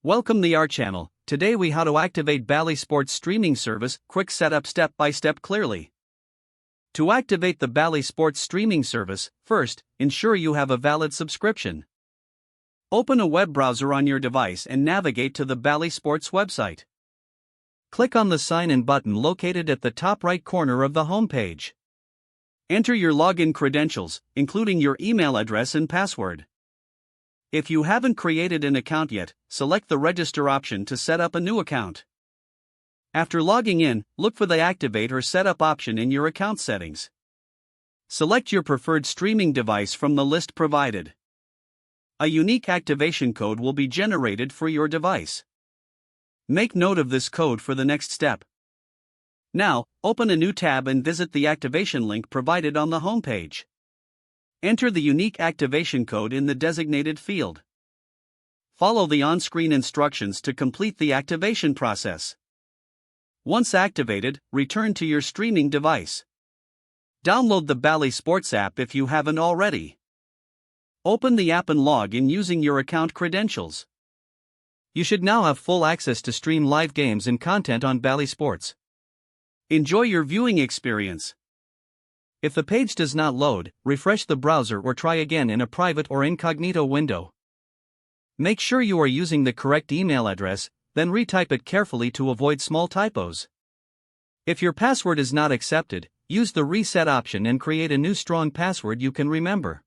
Welcome to our channel. Today we how to activate Bally Sports streaming service, quick setup step by step clearly. To activate the Bally Sports streaming service, first, ensure you have a valid subscription. Open a web browser on your device and navigate to the Bally Sports website. Click on the sign in button located at the top right corner of the homepage. Enter your login credentials, including your email address and password. If you haven't created an account yet, select the register option to set up a new account. After logging in, look for the activate or setup option in your account settings. Select your preferred streaming device from the list provided. A unique activation code will be generated for your device. Make note of this code for the next step. Now, open a new tab and visit the activation link provided on the homepage. Enter the unique activation code in the designated field. Follow the on-screen instructions to complete the activation process. Once activated, return to your streaming device. Download the Bally Sports app if you haven't already. Open the app and log in using your account credentials. You should now have full access to stream live games and content on Bally Sports. Enjoy your viewing experience. If the page does not load, refresh the browser or try again in a private or incognito window. Make sure you are using the correct email address, then retype it carefully to avoid small typos. If your password is not accepted, use the reset option and create a new strong password you can remember.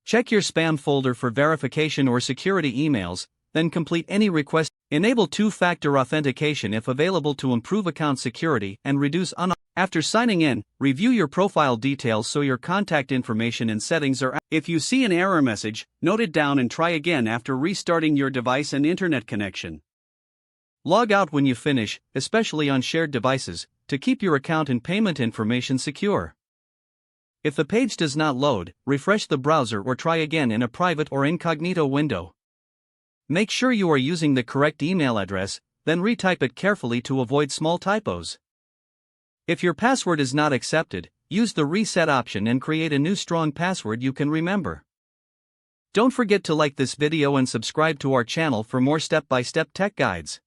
Check your spam folder for verification or security emails, then complete any request. Enable two-factor authentication if available to improve account security and reduce After signing in, review your profile details so your contact information and settings are. If you see an error message, note it down and try again after restarting your device and internet connection. Log out when you finish, especially on shared devices, to keep your account and payment information secure. If the page does not load, refresh the browser or try again in a private or incognito window. Make sure you are using the correct email address, then retype it carefully to avoid small typos. If your password is not accepted, use the reset option and create a new strong password you can remember. Don't forget to like this video and subscribe to our channel for more step-by-step tech guides.